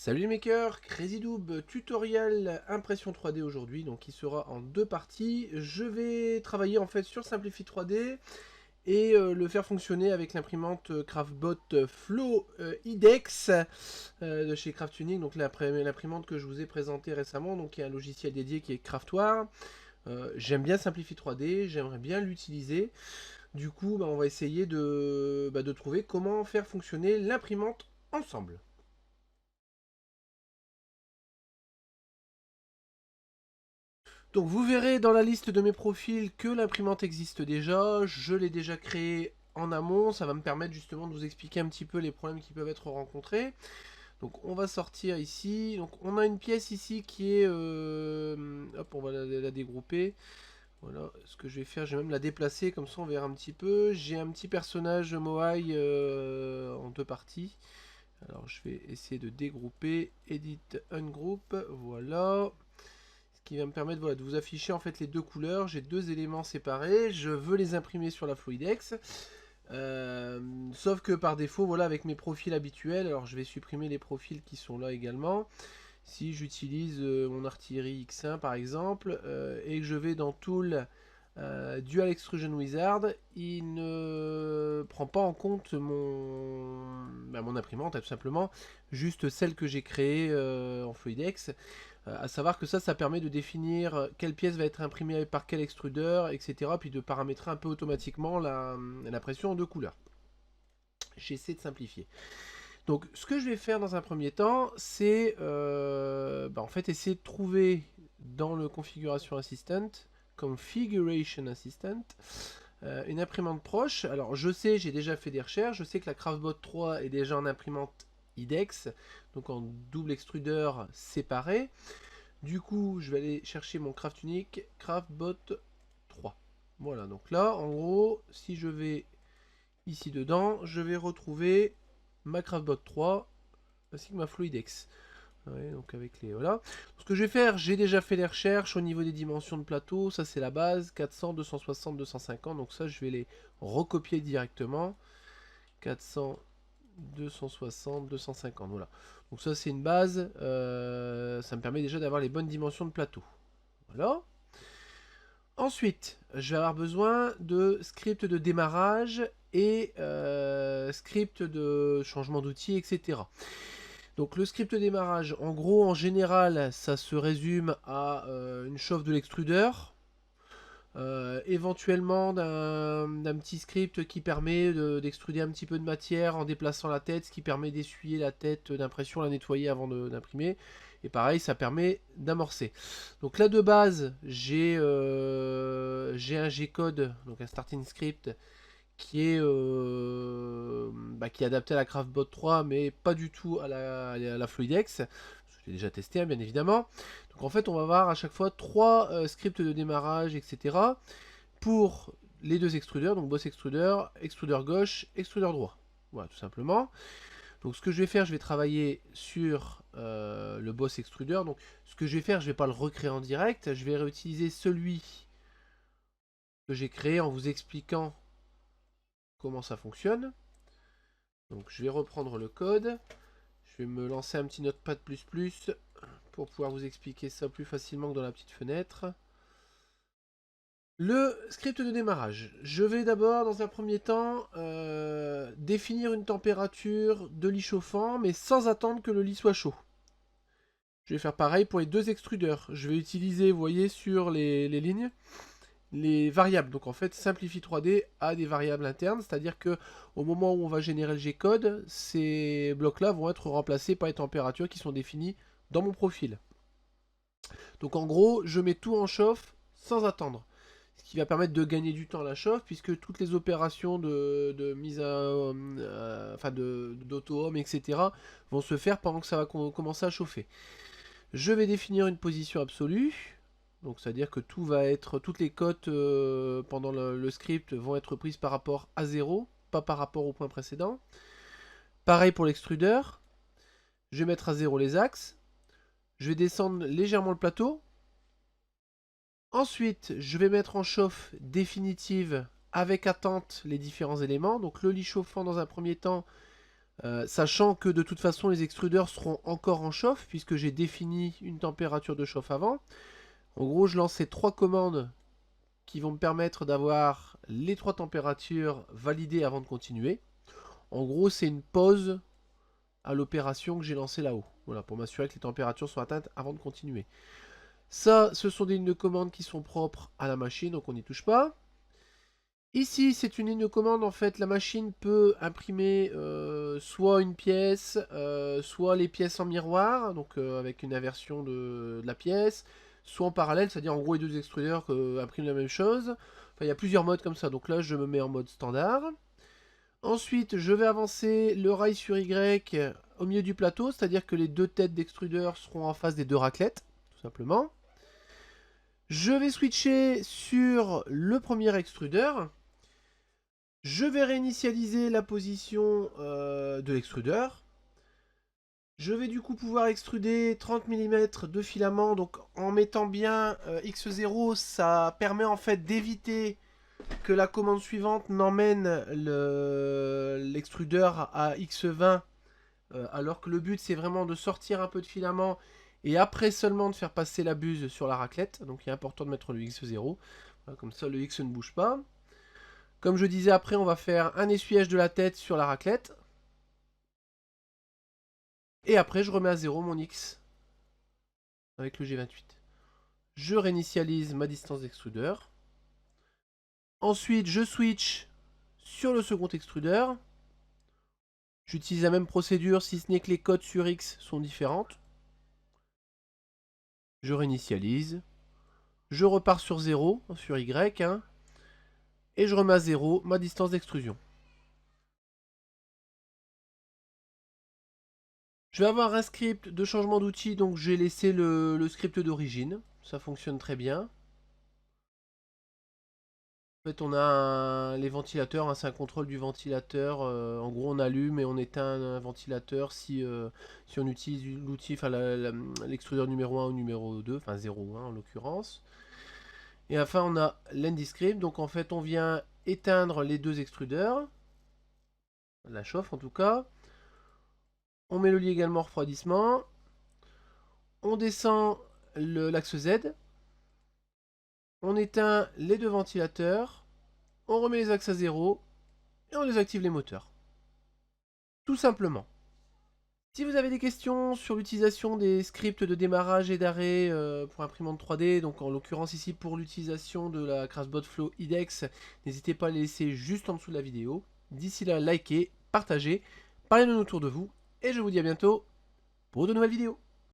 Salut les makers, CrazyDoob, tutoriel impression 3D aujourd'hui, donc il sera en deux parties. Je vais travailler en fait sur Simplify 3D et le faire fonctionner avec l'imprimante Craftbot Flow IDEX de chez Craftunique, donc l'imprimante que je vous ai présentée récemment, donc il y a un logiciel dédié qui est Craftoire. J'aime bien Simplify 3D, j'aimerais bien l'utiliser. Du coup, on va essayer de trouver comment faire fonctionner l'imprimante ensemble. Donc vous verrez dans la liste de mes profils que l'imprimante existe déjà, je l'ai déjà créée en amont, ça va me permettre justement de vous expliquer un petit peu les problèmes qui peuvent être rencontrés. Donc on va sortir ici, donc on a une pièce ici qui est... hop, on va la dégrouper. Voilà, ce que je vais faire, je vais même la déplacer, comme ça on verra un petit peu. J'ai un petit personnage Moai en deux parties. Alors je vais essayer de dégrouper, Edit Ungroup, voilà qui va me permettre voilà, de vous afficher en fait les deux couleurs. J'ai deux éléments séparés, je veux les imprimer sur la Fluidex. Sauf que par défaut, voilà, avec mes profils habituels, alors je vais supprimer les profils qui sont là également. Si j'utilise mon artillerie X1 par exemple, et que je vais dans Tool, Dual Extrusion Wizard, il ne prend pas en compte mon imprimante, tout simplement, juste celle que j'ai créée en Fluidex. À savoir que ça permet de définir quelle pièce va être imprimée par quel extrudeur, etc. Puis de paramétrer un peu automatiquement la pression en deux couleurs. J'essaie de simplifier. Donc ce que je vais faire dans un premier temps, c'est en fait essayer de trouver dans le Configuration Assistant, Configuration Assistant, une imprimante proche. Alors je sais, j'ai déjà fait des recherches, je sais que la Craftbot 3 est déjà en imprimante IDEX, donc en double extrudeur séparé. Du coup, je vais aller chercher mon Craft Unique, Craftbot 3. Voilà, donc là, en gros, si je vais ici dedans, je vais retrouver ma Craftbot 3 ainsi que ma Fluidex. Ouais, donc avec les voilà. Ce que je vais faire, j'ai déjà fait les recherches au niveau des dimensions de plateau. Ça, c'est la base 400, 260, 250. Donc ça, je vais les recopier directement. 400, 260, 250. Voilà. Donc ça, c'est une base. Ça me permet déjà d'avoir les bonnes dimensions de plateau. Voilà. Ensuite, je vais avoir besoin de script de démarrage et script de changement d'outil, etc. Donc le script de démarrage, en gros, en général, ça se résume à une chauffe de l'extrudeur, éventuellement d'un petit script qui permet d'extruder un petit peu de matière en déplaçant la tête, ce qui permet d'essuyer la tête d'impression, la nettoyer avant d'imprimer. Et pareil, ça permet d'amorcer. Donc là de base, j'ai un G-code, donc un starting script, qui est adapté à la Craftbot 3, mais pas du tout à la Fluidex. Je l'ai déjà testé, hein, bien évidemment. Donc en fait, on va avoir à chaque fois trois scripts de démarrage, etc. pour les deux extrudeurs, donc boss extrudeur, extrudeur gauche, extrudeur droit. Voilà, tout simplement. Donc ce que je vais faire, je vais travailler sur le boss extrudeur. Donc ce que je vais faire, je ne vais pas le recréer en direct. Je vais réutiliser celui que j'ai créé en vous expliquant comment ça fonctionne. Donc je vais reprendre le code. Je vais me lancer un petit notepad++ pour pouvoir vous expliquer ça plus facilement que dans la petite fenêtre. Le script de démarrage. Je vais d'abord, dans un premier temps, définir une température de lit chauffant, mais sans attendre que le lit soit chaud. Je vais faire pareil pour les deux extrudeurs. Je vais utiliser, vous voyez, sur les lignes, les variables. Donc en fait, Simplify 3D a des variables internes, c'est-à-dire que au moment où on va générer le G-code, ces blocs-là vont être remplacés par les températures qui sont définies dans mon profil. Donc en gros, je mets tout en chauffe sans attendre. Ce qui va permettre de gagner du temps à la chauffe, puisque toutes les opérations de mise à, enfin d'auto-home, etc. vont se faire pendant que ça va commencer à chauffer. Je vais définir une position absolue. Donc c'est-à-dire que tout va être, toutes les cotes pendant le script vont être prises par rapport à 0, pas par rapport au point précédent. Pareil pour l'extrudeur. Je vais mettre à 0 les axes. Je vais descendre légèrement le plateau. Ensuite, je vais mettre en chauffe définitive avec attente les différents éléments. Donc le lit chauffant dans un premier temps, Sachant que de toute façon les extrudeurs seront encore en chauffe puisque j'ai défini une température de chauffe avant. En gros, je lance ces 3 commandes qui vont me permettre d'avoir les 3 températures validées avant de continuer. En gros, c'est une pause à l'opération que j'ai lancée là-haut. Voilà, pour m'assurer que les températures sont atteintes avant de continuer. Ça, ce sont des lignes de commande qui sont propres à la machine, donc on n'y touche pas. Ici, c'est une ligne de commande, en fait, la machine peut imprimer soit une pièce, soit les pièces en miroir, donc avec une inversion de la pièce, soit en parallèle, c'est-à-dire en gros les deux extrudeurs impriment la même chose. Enfin, il y a plusieurs modes comme ça, donc là je me mets en mode standard. Ensuite, je vais avancer le rail sur Y au milieu du plateau, c'est-à-dire que les deux têtes d'extrudeur seront en face des deux raclettes, tout simplement. Je vais switcher sur le premier extrudeur. Je vais réinitialiser la position de l'extrudeur. Je vais du coup pouvoir extruder 30 mm de filament. Donc en mettant bien X0, ça permet en fait d'éviter que la commande suivante n'emmène l'extrudeur à X20. Alors que le but c'est vraiment de sortir un peu de filament et après seulement de faire passer la buse sur la raclette. Donc il est important de mettre le X0. Voilà, comme ça le X ne bouge pas. Comme je disais, après, on va faire un essuyage de la tête sur la raclette. Et après, je remets à 0 mon X avec le G28. Je réinitialise ma distance d'extrudeur. Ensuite, je switch sur le second extrudeur. J'utilise la même procédure, si ce n'est que les codes sur X sont différentes. Je réinitialise. Je repars sur 0, sur Y. Et je remets à 0 ma distance d'extrusion. Je vais avoir un script de changement d'outil, donc j'ai laissé le script d'origine. Ça fonctionne très bien. En fait, on a les ventilateurs, hein, c'est un contrôle du ventilateur. En gros, on allume et on éteint un ventilateur si on utilise l'outil, enfin l'extrudeur numéro 1 ou numéro 2, enfin 0,1 en l'occurrence. Et enfin, on a l'EndyScript. Donc en fait, on vient éteindre les deux extrudeurs. La chauffe en tout cas. On met le lit également au refroidissement. On descend l'axe Z. On éteint les deux ventilateurs. On remet les axes à 0. Et on désactive les moteurs. Tout simplement. Si vous avez des questions sur l'utilisation des scripts de démarrage et d'arrêt pour imprimante 3D, donc en l'occurrence ici pour l'utilisation de la CraftBot Flow IDEX, n'hésitez pas à les laisser juste en dessous de la vidéo. D'ici là, likez, partagez, parlez-en autour de vous, et je vous dis à bientôt pour de nouvelles vidéos.